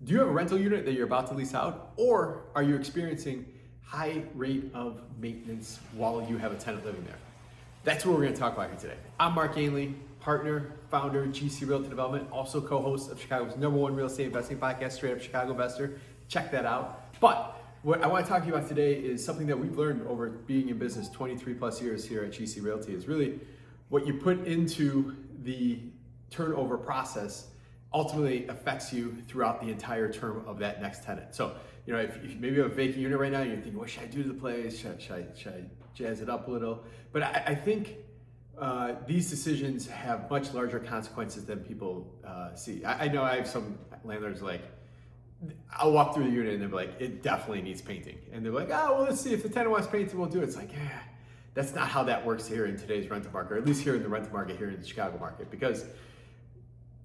Do you have a rental unit that you're about to lease out, or are you experiencing high rate of maintenance while you have a tenant living there? That's what we're going to talk about here today. I'm Mark Ganley, partner, founder, GC Realty Development, also co-host of Chicago's #1 real estate investing podcast, Straight Up Chicago Investor. Check that out. But what I want to talk to you about today is something that we've learned over being in business 23 plus years here at GC Realty is really what you put into the turnover process ultimately affects you throughout the entire term of that next tenant. So, you know, if maybe you have a vacant unit right now, you're thinking, what should I do to the place? Should I jazz it up a little? But I think these decisions have much larger consequences than people see. I know I have some landlords like, I'll walk through the unit and they're like, it definitely needs painting. And they're like, oh, well, let's see if the tenant wants painting, we'll do it. It's like, yeah, that's not how that works here in today's rental market, or at least here in the rental market here in the Chicago market, because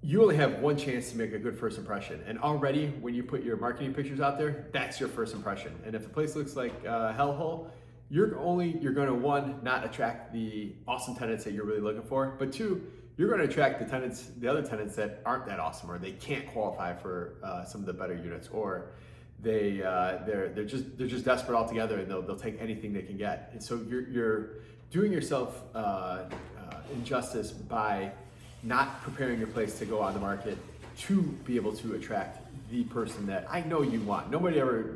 you only have one chance to make a good first impression. And already when you put your marketing pictures out there, that's your first impression. And if the place looks like a hellhole, you're gonna, one, not attract the awesome tenants that you're really looking for, but two, you're gonna attract the other tenants that aren't that awesome, or they can't qualify for some of the better units, or they're just desperate altogether, and they'll take anything they can get. And so you're doing yourself injustice by not preparing your place to go on the market to be able to attract the person that I know you want. Nobody ever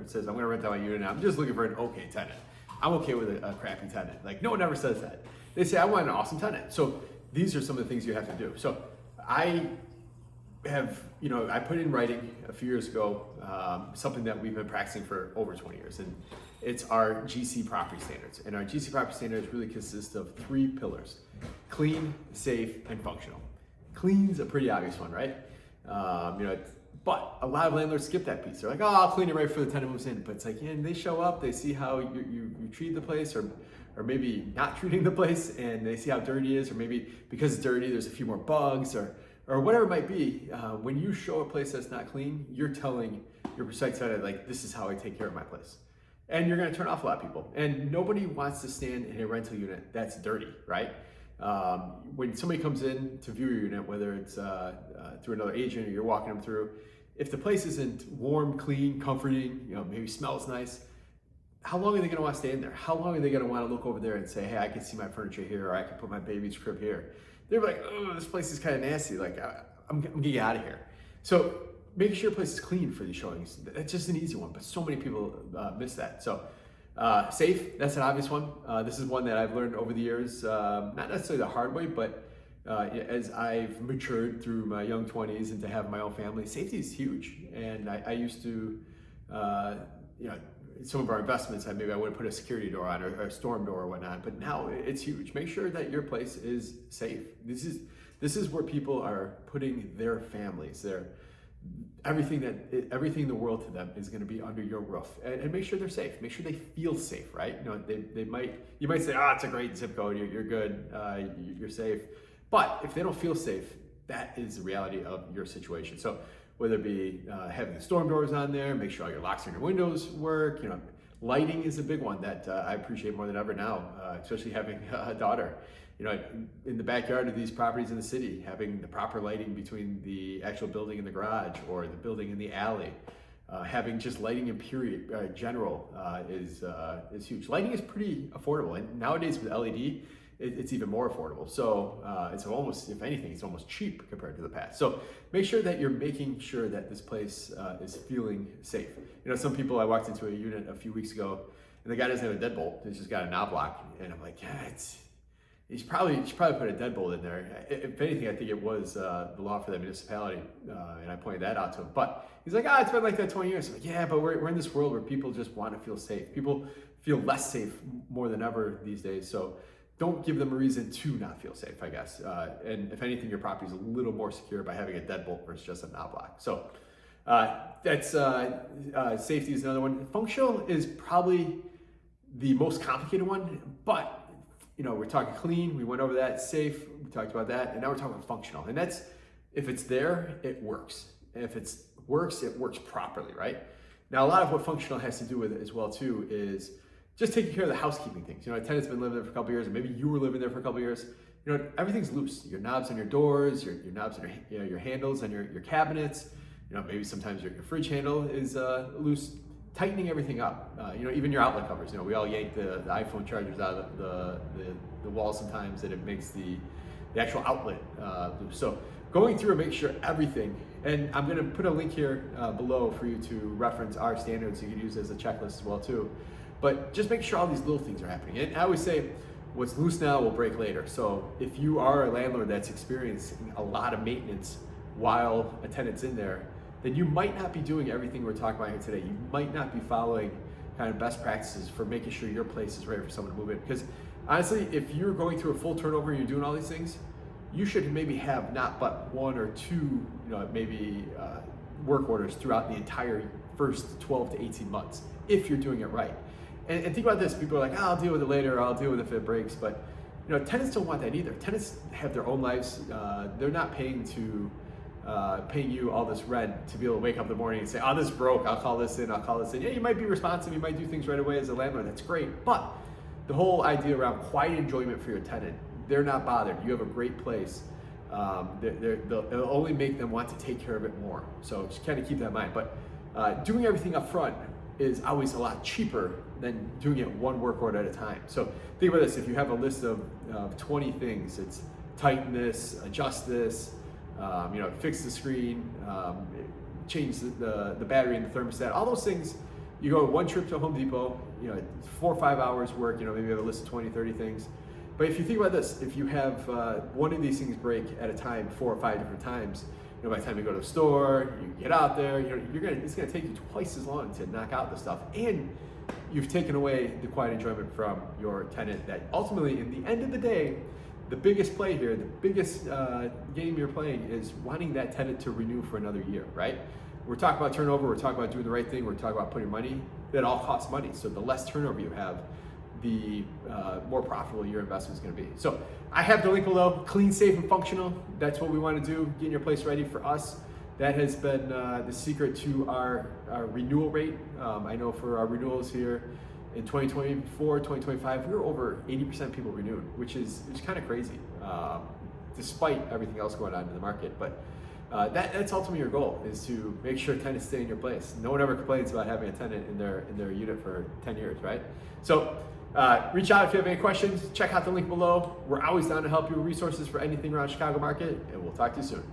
says, I'm gonna rent out my unit, I'm just looking for an okay tenant. I'm okay with a crappy tenant. Like, no one ever says that. They say, I want an awesome tenant. So these are some of the things you have to do. So I have, I put in writing a few years ago, something that we've been practicing for over 20 years, and it's our GC property standards. And our GC property standards really consist of 3 pillars: clean, safe, and functional. Clean's a pretty obvious one, right? But a lot of landlords skip that piece. They're like, oh, I'll clean it right before the tenant moves in. But it's like, yeah, and they show up, they see how you treat the place, or maybe not treating the place, and they see how dirty it is, or maybe because it's dirty, there's a few more bugs, or whatever it might be. When you show a place that's not clean, you're telling your prospective tenant, like, this is how I take care of my place. And you're gonna turn off a lot of people. And nobody wants to stand in a rental unit that's dirty, right? When somebody comes in to view your unit, whether it's through another agent or you're walking them through, if the place isn't warm, clean, comforting, maybe smells nice, how long are they gonna wanna stay in there? How long are they gonna wanna look over there and say, hey, I can see my furniture here, or I can put my baby's crib here? They're like, oh, this place is kind of nasty. Like, I'm gonna get out of here. So make sure your place is clean for these showings. That's just an easy one, but so many people miss that. So safe, that's an obvious one. This is one that I've learned over the years, not necessarily the hard way, but as I've matured through my young 20s and to have my own family, safety is huge. And I used to, some of our investments, maybe I would have put a security door on, or a storm door or whatnot, but now it's huge. Make sure that your place is safe. This is where people are putting their families, everything in the world to them is going to be under your roof, and make sure they're safe. Make sure they feel safe, right? You might say, it's a great zip code, you're good, you're safe. But if they don't feel safe, that is the reality of your situation. So whether it be having the storm doors on there, make sure all your locks and your windows work. Lighting is a big one that I appreciate more than ever now, especially having a daughter. In the backyard of these properties in the city, having the proper lighting between the actual building and the garage, or the building in the alley, having just lighting in general is huge. Lighting is pretty affordable, and nowadays with LED, it's even more affordable. So it's almost, if anything, it's almost cheap compared to the past. So make sure that you're making sure that this place is feeling safe. Some people, I walked into a unit a few weeks ago, and the guy doesn't have a deadbolt. He's just got a knob lock, and I'm like, yeah, you should probably put a deadbolt in there. If anything, I think it was the law for the municipality, and I pointed that out to him. But he's like, it's been like that 20 years. I'm like, yeah, but we're in this world where people just want to feel safe. People feel less safe more than ever these days. So don't give them a reason to not feel safe, I guess. And if anything, your property is a little more secure by having a deadbolt versus just a knob lock. So that's safety is another one. Functional is probably the most complicated one, but we're talking clean, we went over that. Safe, we talked about that, and now we're talking about functional. And that's, if it's there, it works. And if it works properly, right? Now, a lot of what functional has to do with it as well too is just taking care of the housekeeping things. A tenant's been living there for a couple years, or maybe you were living there for a couple years. Everything's loose. Your knobs on your doors, your knobs on your handles on your cabinets. maybe sometimes your fridge handle is loose. Tightening everything up. Even your outlet covers. We all yank the iPhone chargers out of the wall sometimes, and it makes the actual outlet loose. So going through and make sure everything, and I'm going to put a link here below for you to reference our standards. You can use it as a checklist as well too. But just make sure all these little things are happening. And I always say, what's loose now will break later. So if you are a landlord that's experiencing a lot of maintenance while a tenant's in there, then you might not be doing everything we're talking about here today. You might not be following kind of best practices for making sure your place is ready for someone to move in. Because honestly, if you're going through a full turnover and you're doing all these things, you should maybe have not but one or two, maybe work orders throughout the entire first 12 to 18 months, if you're doing it right. And think about this, people are like, I'll deal with it later, I'll deal with it if it breaks. But tenants don't want that either. Tenants have their own lives. They're not paying you all this rent to be able to wake up in the morning and say, oh, this broke, I'll call this in. Yeah, you might be responsive, you might do things right away as a landlord, that's great. But the whole idea around quiet enjoyment for your tenant, they're not bothered. You have a great place. It'll only make them want to take care of it more. So just kind of keep that in mind. But doing everything up front is always a lot cheaper than doing it one work order at a time. So think about this, if you have a list of 20 things, it's tighten this, adjust this, fix the screen, change the battery in the thermostat, all those things. You go one trip to Home Depot, 4 or 5 hours work, maybe you have a list of 20, 30 things. But if you think about this, if you have one of these things break at a time, 4 or 5 different times, by the time you go to the store, you get out there, it's gonna take you twice as long to knock out the stuff. And you've taken away the quiet enjoyment from your tenant that ultimately, in the end of the day, the biggest play here, the biggest game you're playing is wanting that tenant to renew for another year, right? We're talking about turnover, we're talking about doing the right thing, we're talking about putting money. That all costs money. So the less turnover you have, the more profitable your investment is going to be. So I have the link below, clean, safe, and functional. That's what we want to do, getting your place ready for us. That has been the secret to our renewal rate. I know for our renewals here, in 2024, 2025, we were over 80% people renewed, which is kind of crazy, despite everything else going on in the market. But that's ultimately your goal, is to make sure tenants stay in your place. No one ever complains about having a tenant in their unit for 10 years, right? So reach out if you have any questions. Check out the link below. We're always down to help you with resources for anything around Chicago market, and we'll talk to you soon.